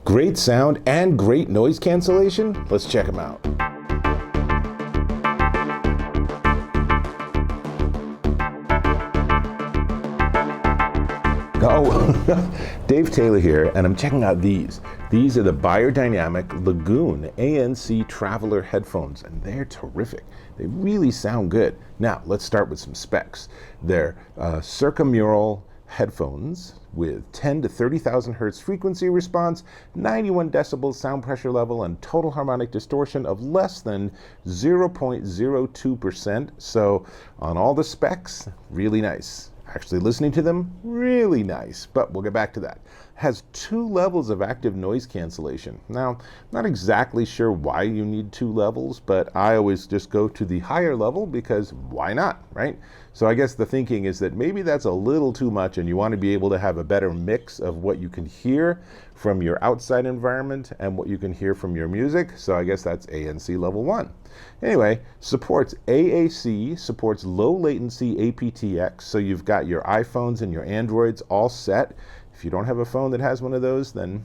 Great sound and great noise cancellation? Let's check them out. Oh, Dave Taylor here, and I'm checking out these. These are the Beyerdynamic Lagoon ANC Traveler headphones, and they're terrific. They really sound good. Now, let's start with some specs. They're circumaural headphones with 10 to 30,000 hertz frequency response, 91 decibels sound pressure level, and total harmonic distortion of less than 0.02%. So on all the specs, really nice. Actually listening to them, really nice, but we'll get back to that. Has 2 levels of active noise cancellation. Now, not exactly sure why you need 2 levels, but I always just go to the higher level because why not, right? So I guess the thinking is that maybe that's a little too much and you want to be able to have a better mix of what you can hear from your outside environment and what you can hear from your music. So I guess that's ANC level 1. Anyway, supports AAC, supports low latency aptX, so you've got your iPhones and your Androids all set. If you don't have a phone that has one of those, then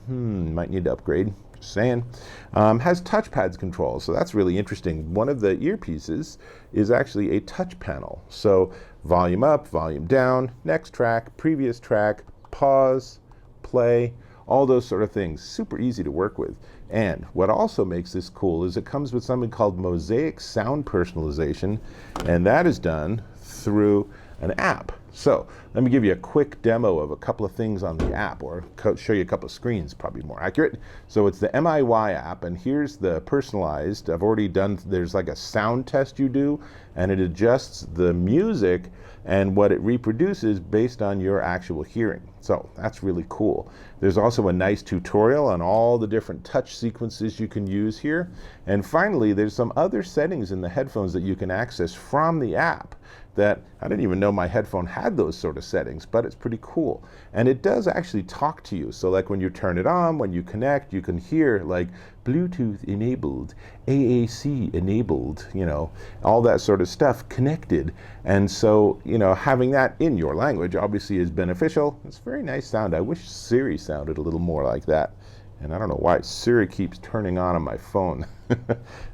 might need to upgrade. Just saying. Has touchpads control, so that's really interesting. One of the earpieces is actually a touch panel. So volume up, volume down, next track, previous track, pause, play, all those sort of things. Super easy to work with. And what also makes this cool is it comes with something called Mosaic Sound Personalization, and that is done through an app. So let me give you a quick demo of a couple of things on the app, or show you a couple of screens, probably more accurate. So it's the MIY app, and here's the personalized. I've already done, there's like a sound test you do, and it adjusts the music and what it reproduces based on your actual hearing. So that's really cool. There's also a nice tutorial on all the different touch sequences you can use here. And finally, there's some other settings in the headphones that you can access from the app that I didn't even know my headphone had those sort of settings, but it's pretty cool. And it does actually talk to you. So like when you turn it on, when you connect, you can hear like Bluetooth enabled, AAC enabled, you know, all that sort of stuff connected. And so, you know, having that in your language obviously is beneficial. It's a very nice sound. I wish Siri sounded a little more like that. And I don't know why Siri keeps turning on my phone.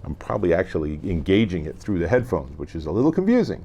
I'm probably actually engaging it through the headphones, which is a little confusing.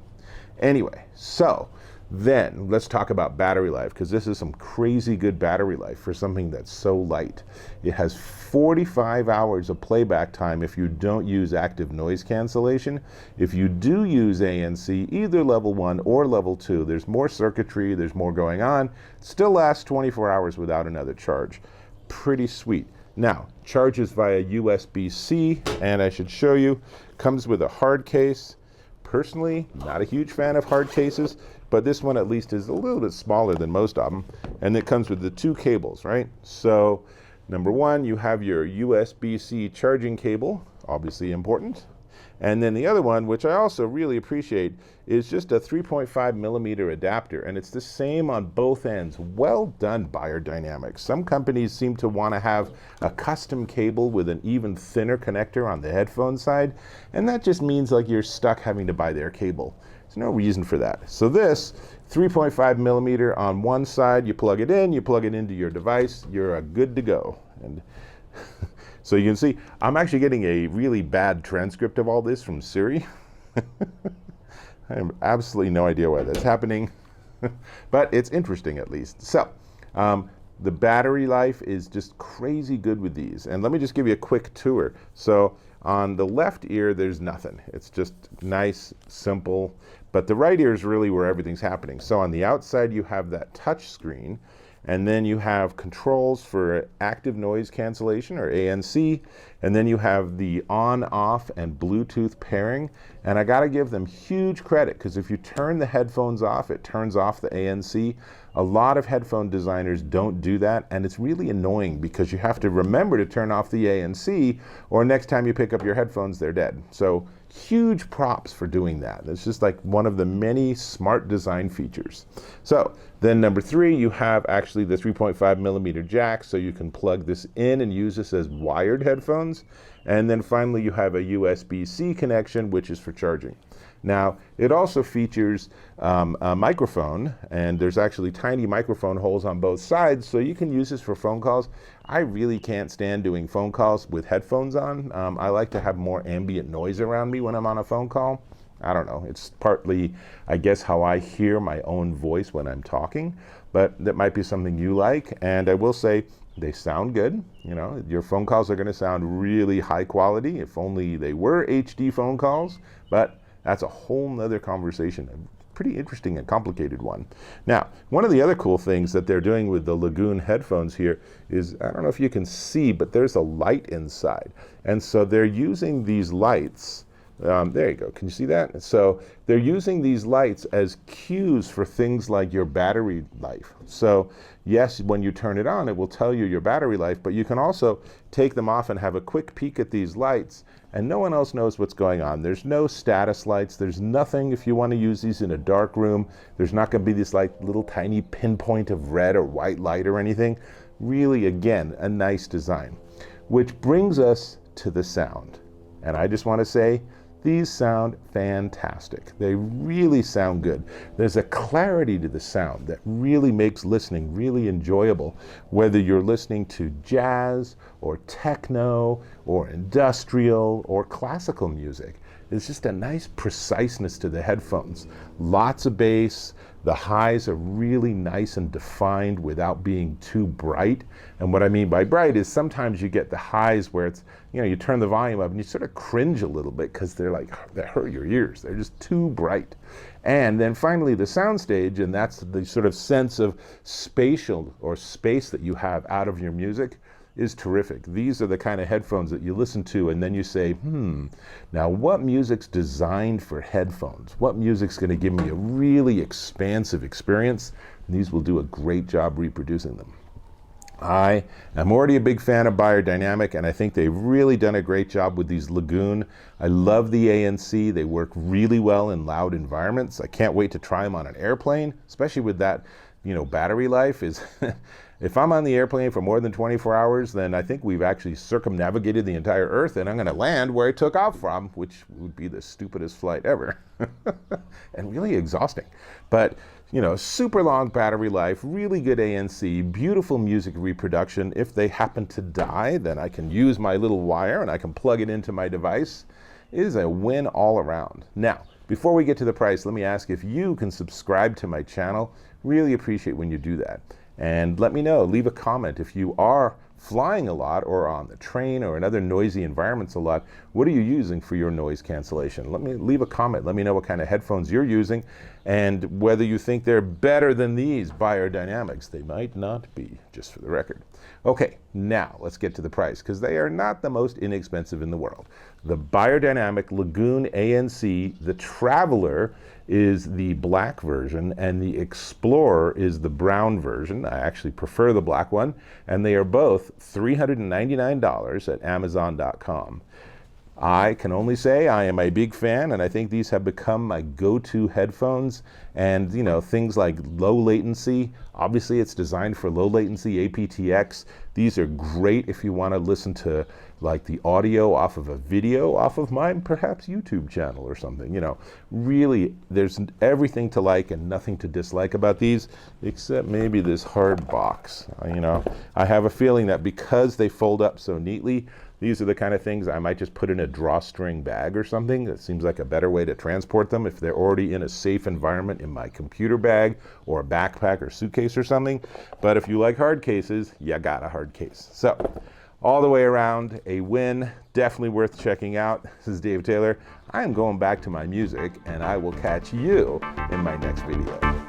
Anyway, so then let's talk about battery life, because this is some crazy good battery life for something that's so light. It has 45 hours of playback time if you don't use active noise cancellation. If you do use ANC, either level 1 or level 2, there's more circuitry, there's more going on. It still lasts 24 hours without another charge. Pretty sweet. Now, charges via USB-C, and I should show you, comes with a hard case. Personally, not a huge fan of hard cases, but this one at least is a little bit smaller than most of them. And it comes with the 2 cables, right? So, number 1, you have your USB-C charging cable, obviously important. And then the other one, which I also really appreciate, is just a 3.5 millimeter adapter, and it's the same on both ends. Well done, Beyerdynamic. Some companies seem to want to have a custom cable with an even thinner connector on the headphone side, and that just means like you're stuck having to buy their cable. There's no reason for that. So this 3.5 millimeter on one side, you plug it into your device, you're good to go. And so you can see, I'm actually getting a really bad transcript of all this from Siri. I have absolutely no idea why that's happening, but it's interesting at least. So the battery life is just crazy good with these. And let me just give you a quick tour. So on the left ear, there's nothing. It's just nice, simple, but the right ear is really where everything's happening. So on the outside, you have that touch screen. And then you have controls for active noise cancellation, or ANC, and then you have the on, off, and Bluetooth pairing. And I gotta give them huge credit, because if you turn the headphones off, it turns off the ANC. A lot of headphone designers don't do that, and it's really annoying because you have to remember to turn off the ANC, or next time you pick up your headphones, they're dead. So huge props for doing that. It's just like one of the many smart design features. So then number 3, you have actually the 3.5 millimeter jack, so you can plug this in and use this as wired headphones. And then finally you have a USB-C connection, which is for charging. Now, it also features a microphone, and there's actually tiny microphone holes on both sides, so you can use this for phone calls. I really can't stand doing phone calls with headphones on. I like to have more ambient noise around me when I'm on a phone call. I don't know, it's partly, I guess, how I hear my own voice when I'm talking, but that might be something you like. And I will say, they sound good. You know, your phone calls are going to sound really high quality, if only they were HD phone calls, but that's a whole nother conversation. A pretty interesting and complicated one. Now, one of the other cool things that they're doing with the Lagoon headphones here is, I don't know if you can see, but there's a light inside. And so they're using these lights. There you go. Can you see that? So they're using these lights as cues for things like your battery life. So yes, when you turn it on, it will tell you your battery life, but you can also take them off and have a quick peek at these lights, and no one else knows what's going on. There's no status lights. There's nothing if you want to use these in a dark room. There's not going to be this like little tiny pinpoint of red or white light or anything. Really, again, a nice design. Which brings us to the sound. And I just want to say, these sound fantastic. They really sound good. There's a clarity to the sound that really makes listening really enjoyable, whether you're listening to jazz or techno or industrial or classical music. There's just a nice preciseness to the headphones. Lots of bass. The highs are really nice and defined without being too bright. And what I mean by bright is sometimes you get the highs where it's, you know, you turn the volume up and you sort of cringe a little bit because they're like, they hurt your ears. They're just too bright. And then finally the soundstage, and that's the sort of sense of spatial or space that you have out of your music, is terrific. These are the kind of headphones that you listen to and then you say, now what music's designed for headphones? What music's going to give me a really expansive experience? And these will do a great job reproducing them. I am already a big fan of Beyerdynamic, and I think they've really done a great job with these Lagoon. I love the ANC. They work really well in loud environments. I can't wait to try them on an airplane, especially with that, you know, battery life is if I'm on the airplane for more than 24 hours, then I think we've actually circumnavigated the entire Earth, and I'm going to land where I took off from, which would be the stupidest flight ever and really exhausting. But, you know, super long battery life, really good ANC, beautiful music reproduction. If they happen to die, then I can use my little wire and I can plug it into my device. It is a win all around. Now, before we get to the price, let me ask if you can subscribe to my channel. Really appreciate when you do that. And let me know, leave a comment if you are flying a lot or on the train or in other noisy environments a lot. What are you using for your noise cancellation? Let me leave a comment. Let me know what kind of headphones you're using and whether you think they're better than these Beyerdynamics. They might not be, just for the record. Okay, now let's get to the price, because they are not the most inexpensive in the world. The Beyerdynamic Lagoon ANC, the Traveler, is the black version, and the Explorer is the brown version. I actually prefer the black one, and they are both $399 at Amazon.com. I can only say I am a big fan, and I think these have become my go-to headphones. And, you know, things like low latency, obviously it's designed for low latency aptX. These are great if you want to listen to like the audio off of a video off of my perhaps YouTube channel or something. You know, really there's everything to like and nothing to dislike about these, except maybe this hard box. You know, I have a feeling that because they fold up so neatly, these are the kind of things I might just put in a drawstring bag or something. That seems like a better way to transport them if they're already in a safe environment in my computer bag or a backpack or suitcase or something. But if you like hard cases, you got a hard case. So all the way around, a win, definitely worth checking out. This is Dave Taylor. I'm going back to my music, and I will catch you in my next video.